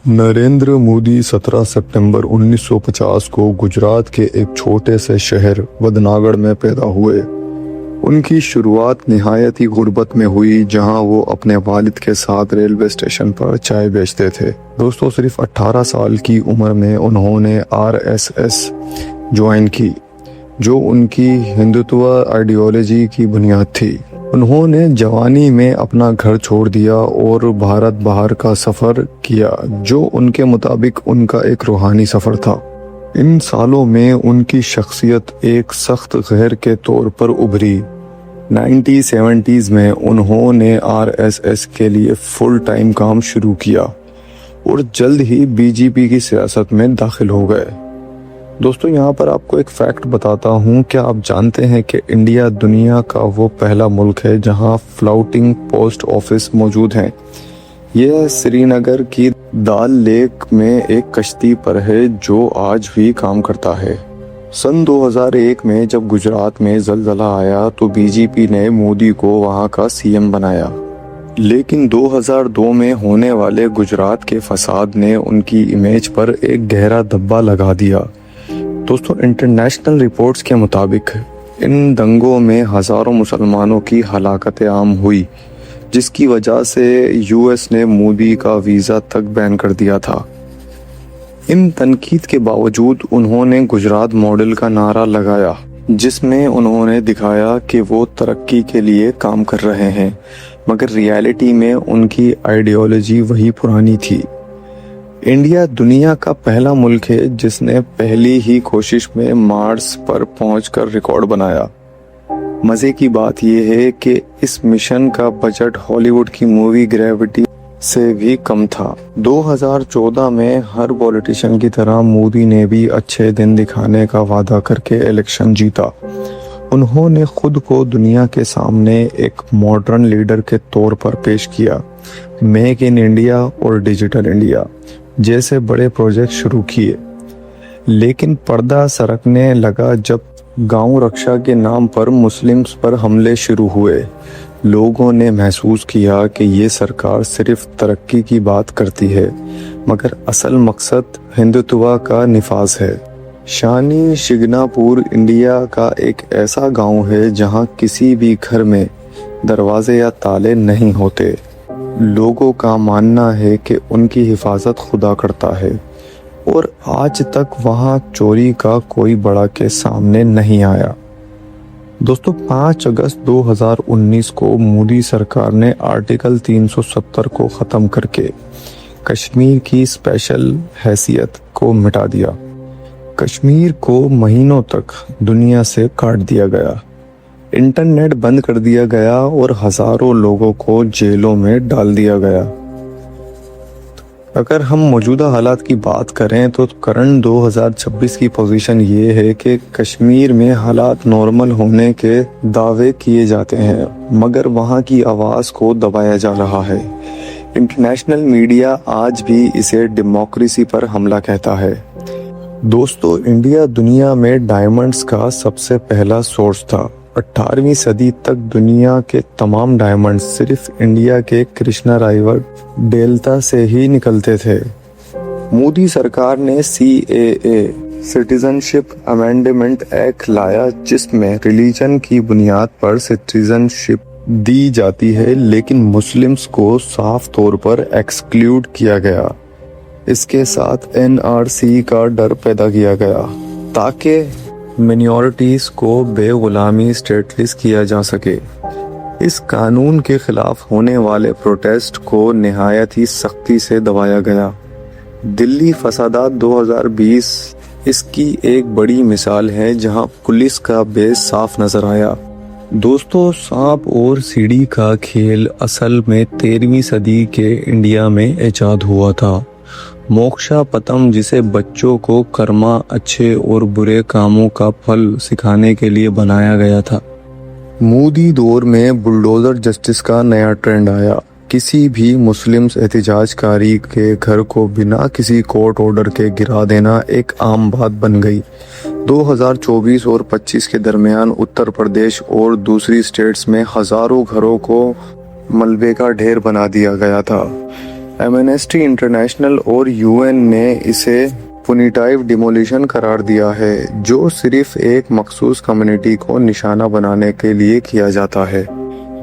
नरेंद्र मोदी 17 सितंबर 1950 को गुजरात के एक छोटे से शहर वदनागढ़ में पैदा हुए। उनकी शुरुआत निहायत ही गुर्बत में हुई, जहां वो अपने वालिद के साथ रेलवे स्टेशन पर चाय बेचते थे। दोस्तों, सिर्फ 18 साल की उम्र में उन्होंने आरएसएस ज्वाइन की, जो उनकी हिंदुत्व आइडियोलॉजी की बुनियाद थी। उन्होंने जवानी में अपना घर छोड़ दिया और भारत बाहर का सफ़र किया, जो उनके मुताबिक उनका एक रूहानी सफ़र था। इन सालों में उनकी शख्सियत एक सख्त गैर के तौर पर उभरी। 1970s में उन्होंने आरएसएस के लिए फुल टाइम काम शुरू किया और जल्द ही बीजेपी की सियासत में दाखिल हो गए। दोस्तों, यहाँ पर आपको एक फैक्ट बताता हूँ। क्या आप जानते हैं कि इंडिया दुनिया का वो पहला मुल्क है जहाँ फ्लोटिंग पोस्ट ऑफिस मौजूद हैं। यह श्रीनगर की दाल लेक में एक कश्ती पर है, जो आज भी काम करता है। सन 2001 में जब गुजरात में ज़लज़ला आया तो बीजेपी ने मोदी को वहाँ का सीएम बनाया, लेकिन 2002 में होने वाले गुजरात के फसाद ने उनकी इमेज पर एक गहरा धब्बा लगा दिया। दोस्तों, इंटरनेशनल रिपोर्ट्स के मुताबिक इन दंगों में हज़ारों मुसलमानों की हलाकत आम हुई, जिसकी वजह से यूएस ने मोदी का वीज़ा तक बैन कर दिया था। इन तनकीद के बावजूद उन्होंने गुजरात मॉडल का नारा लगाया, जिसमें उन्होंने दिखाया कि वो तरक्की के लिए काम कर रहे हैं, मगर रियलिटी में उनकी आइडियोलॉजी वही पुरानी थी। इंडिया दुनिया का पहला मुल्क है जिसने पहली ही कोशिश में मार्स पर पहुंचकर रिकॉर्ड बनाया। मजे की बात यह है कि इस मिशन का बजट हॉलीवुड की मूवी ग्रेविटी से भी कम था। 2014 में हर पॉलिटिशियन की तरह मोदी ने भी अच्छे दिन दिखाने का वादा करके इलेक्शन जीता। उन्होंने खुद को दुनिया के सामने एक मॉडर्न लीडर के तौर पर पेश किया। मेक इन इंडिया और डिजिटल इंडिया जैसे बड़े प्रोजेक्ट शुरू किए, लेकिन पर्दा सरकने लगा जब गांव रक्षा के नाम पर मुस्लिम्स पर हमले शुरू हुए। लोगों ने महसूस किया कि ये सरकार सिर्फ तरक्की की बात करती है, मगर असल मकसद हिंदुत्व का निफाज है। शानी शिगनापुर इंडिया का एक ऐसा गांव है जहां किसी भी घर में दरवाजे या ताले नहीं होते। लोगों का मानना है कि उनकी हिफाजत खुदा करता है, और आज तक वहां चोरी का कोई बड़ा केस सामने नहीं आया। दोस्तों, 5 अगस्त 2019 को मोदी सरकार ने आर्टिकल 370 को ख़त्म करके कश्मीर की स्पेशल हैसियत को मिटा दिया। कश्मीर को महीनों तक दुनिया से काट दिया गया, इंटरनेट बंद कर दिया गया और हजारों लोगों को जेलों में डाल दिया गया। अगर हम मौजूदा हालात की बात करें तो करंट 2026 की पोजीशन ये है कि कश्मीर में हालात नॉर्मल होने के दावे किए जाते हैं, मगर वहाँ की आवाज़ को दबाया जा रहा है। इंटरनेशनल मीडिया आज भी इसे डेमोक्रेसी पर हमला कहता है। दोस्तों, इंडिया दुनिया में डायमंड्स का सबसे पहला सोर्स था। 18वीं सदी तक दुनिया के तमाम डायमंड सिर्फ इंडिया के कृष्णा रिवर डेल्टा से ही निकलते थे। मोदी सरकार ने CAA सिटीजनशिप अमेंडमेंट एक्ट लाया, जिसमें रिलीजन की बुनियाद पर सिटीजनशिप दी जाती है, लेकिन मुस्लिम्स को साफ तौर पर एक्सक्लूड किया गया। इसके साथ NRC का डर पैदा किया गया ताकि मिनॉरिटीज़ को बेगुलामी स्टेटलिस किया जा सके। इस कानून के खिलाफ होने वाले प्रोटेस्ट को निहायत ही सख्ती से दबाया गया। दिल्ली फसादात 2020 इसकी एक बड़ी मिसाल है, जहां पुलिस का बेस साफ नजर आया। दोस्तों, सांप और सीढ़ी का खेल असल में 13वीं सदी के इंडिया में इजाद हुआ था। मोक्षा पतम, जिसे बच्चों को कर्मा अच्छे और बुरे कामों का फल सिखाने के लिए बनाया गया था। मोदी दौर में बुलडोजर जस्टिस का नया ट्रेंड आया। किसी भी मुस्लिम एहतजाजकारी के घर को बिना किसी कोर्ट ऑर्डर के गिरा देना एक आम बात बन गई। 2024 और 25 के दरमियान उत्तर प्रदेश और दूसरी स्टेट्स में हजारों घरों को मलबे का ढेर बना दिया गया था। एमनेस्टी इंटरनेशनल और यूएन ने इसे पुनिटाइव डिमोलिशन करार दिया है, जो सिर्फ एक मखसूस कम्युनिटी को निशाना बनाने के लिए किया जाता है।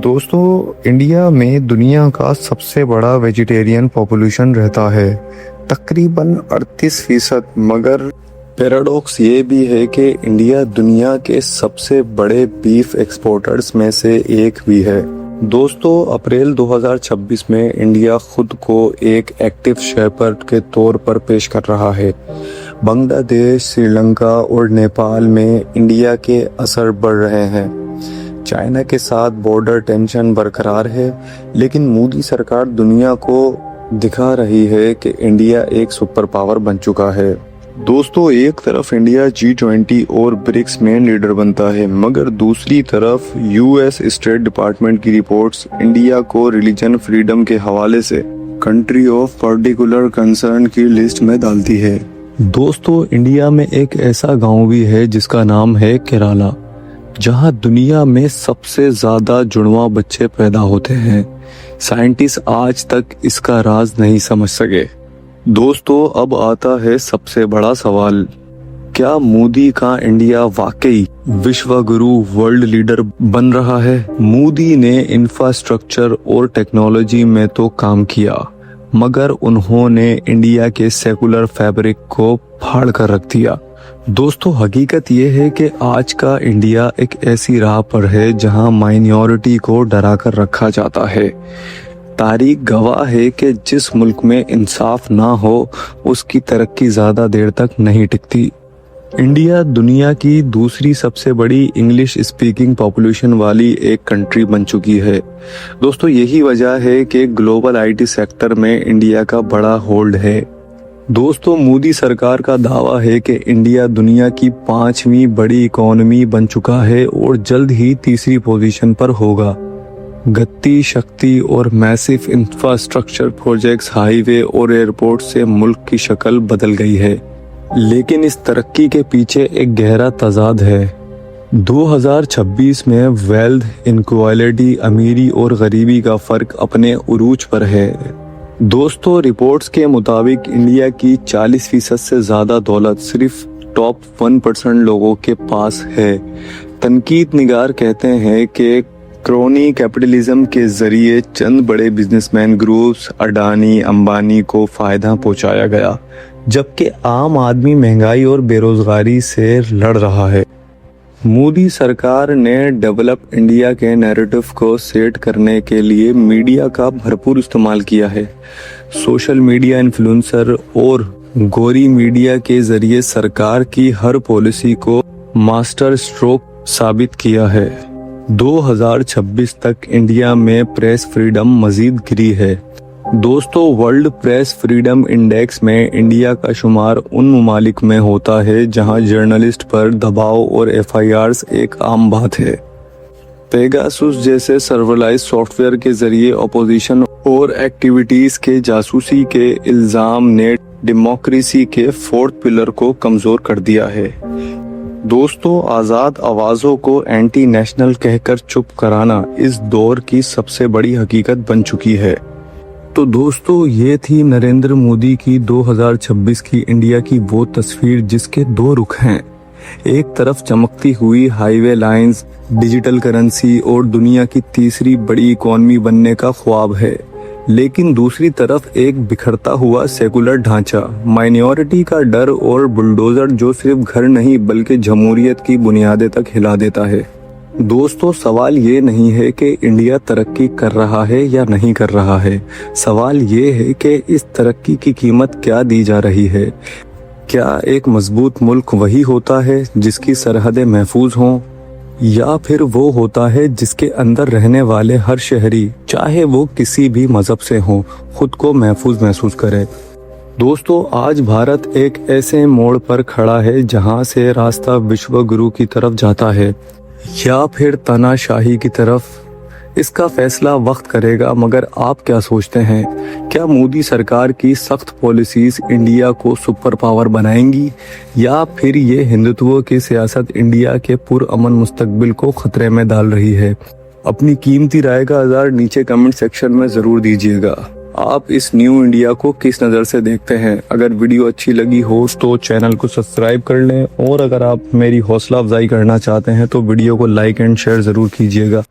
दोस्तों, इंडिया में दुनिया का सबसे बड़ा वेजिटेरियन पॉपुलेशन रहता है, तकरीबन 38%। मगर पैराडॉक्स ये भी है कि इंडिया दुनिया के सबसे बड़े बीफ एक्सपोर्टर्स में से एक भी है। दोस्तों, अप्रैल 2026 में इंडिया खुद को एक एक्टिव शेपर्ड के तौर पर पेश कर रहा है। बांग्लादेश, श्रीलंका और नेपाल में इंडिया के असर बढ़ रहे हैं। चाइना के साथ बॉर्डर टेंशन बरकरार है, लेकिन मोदी सरकार दुनिया को दिखा रही है कि इंडिया एक सुपर पावर बन चुका है। दोस्तों, एक तरफ इंडिया G20 और ब्रिक्स में लीडर बनता है, मगर दूसरी तरफ यूएस स्टेट डिपार्टमेंट की रिपोर्ट्स इंडिया को रिलीजन फ्रीडम के हवाले से कंट्री ऑफ पर्टिकुलर कंसर्न की लिस्ट में डालती है। दोस्तों, इंडिया में एक ऐसा गांव भी है जिसका नाम है केरला, जहां दुनिया में सबसे ज्यादा जुड़वा बच्चे पैदा होते हैं। साइंटिस्ट आज तक इसका राज नहीं समझ सके। दोस्तों, अब आता है सबसे बड़ा सवाल, क्या मोदी का इंडिया वाकई विश्व गुरु वर्ल्ड लीडर बन रहा है? मोदी ने इंफ्रास्ट्रक्चर और टेक्नोलॉजी में तो काम किया, मगर उन्होंने इंडिया के सेकुलर फैब्रिक को फाड़ कर रख दिया। दोस्तों, हकीकत ये है कि आज का इंडिया एक ऐसी राह पर है जहां माइनॉरिटी को डरा कर रखा जाता है। तारीख गवाह है कि जिस मुल्क में इंसाफ ना हो उसकी तरक्की ज्यादा देर तक नहीं टिकती। इंडिया दुनिया की दूसरी सबसे बड़ी इंग्लिश स्पीकिंग पॉपुलेशन वाली एक कंट्री बन चुकी है। दोस्तों, यही वजह है कि ग्लोबल आईटी सेक्टर में इंडिया का बड़ा होल्ड है। दोस्तों, मोदी सरकार का दावा है कि इंडिया दुनिया की 5वीं बड़ी इकोनॉमी बन चुका है और जल्द ही तीसरी पोजीशन पर होगा। गति, शक्ति और मैसिव इंफ्रास्ट्रक्चर प्रोजेक्ट्स, हाईवे और एयरपोर्ट से मुल्क की शक्ल बदल गई है। लेकिन इस तरक्की के पीछे एक गहरा तजाद है। 2026 में वेल्थ इनक्वालिटी, अमीरी और गरीबी का फर्क अपने उरूज पर है। दोस्तों, रिपोर्ट्स के मुताबिक इंडिया की 40% से ज्यादा दौलत सिर्फ टॉप 1% लोगों के पास है। तनकीद निगार कहते हैं कि क्रोनी कैपिटलिज्म के जरिए चंद बड़े बिजनेसमैन ग्रुप्स, अडानी, अंबानी को फायदा पहुंचाया गया, जबकि आम आदमी महंगाई और बेरोजगारी से लड़ रहा है। मोदी सरकार ने डेवलप इंडिया के नैरेटिव को सेट करने के लिए मीडिया का भरपूर इस्तेमाल किया है। सोशल मीडिया इन्फ्लुएंसर और गोरी मीडिया के जरिए सरकार की हर पॉलिसी को मास्टर स्ट्रोक साबित किया है। 2026 तक इंडिया में प्रेस फ्रीडम मजीद गिरी है। दोस्तों, वर्ल्ड प्रेस फ्रीडम इंडेक्स में इंडिया का शुमार उन ममालिक में होता है जहां जर्नलिस्ट पर दबाव और एफआईआर्स एक आम बात है। पेगासुस जैसे सर्वलाइज सॉफ्टवेयर के जरिए अपोजिशन और एक्टिविटीज के जासूसी के इल्जाम ने डेमोक्रेसी के 4th पिलर को कमजोर कर दिया है। दोस्तों, आजाद आवाजों को एंटी नेशनल कहकर चुप कराना इस दौर की सबसे बड़ी हकीकत बन चुकी है। तो दोस्तों, ये थी नरेंद्र मोदी की 2026 की इंडिया की वो तस्वीर जिसके 2 रुख हैं। एक तरफ चमकती हुई हाईवे लाइंस, डिजिटल करेंसी और दुनिया की तीसरी बड़ी इकोनॉमी बनने का ख्वाब है, लेकिन दूसरी तरफ एक बिखरता हुआ सेकुलर ढांचा, माइनॉरिटी का डर और बुलडोजर जो सिर्फ घर नहीं बल्कि जमहूरियत की बुनियादें तक हिला देता है। दोस्तों, सवाल ये नहीं है कि इंडिया तरक्की कर रहा है या नहीं कर रहा है, सवाल ये है कि इस तरक्की की कीमत क्या दी जा रही है। क्या एक मजबूत मुल्क वही होता है जिसकी सरहदें महफूज हों, या फिर वो होता है जिसके अंदर रहने वाले हर शहरी, चाहे वो किसी भी मजहब से हो, खुद को महफूज महसूस करे। दोस्तों, आज भारत एक ऐसे मोड़ पर खड़ा है जहां से रास्ता विश्व गुरु की तरफ जाता है या फिर तानाशाही की तरफ। इसका फैसला वक्त करेगा, मगर आप क्या सोचते हैं? क्या मोदी सरकार की सख्त पॉलिसीज इंडिया को सुपर पावर बनाएंगी, या फिर ये हिंदुत्व की सियासत इंडिया के पुरअमन मुस्तकबिल को खतरे में डाल रही है? अपनी कीमती राय का इज़हार नीचे कमेंट सेक्शन में जरूर दीजिएगा। आप इस न्यू इंडिया को किस नज़र से देखते हैं। अगर वीडियो अच्छी लगी हो तो चैनल को सब्सक्राइब कर लें, और अगर आप मेरी हौसला अफजाई करना चाहते हैं तो वीडियो को लाइक एंड शेयर ज़रूर कीजिएगा।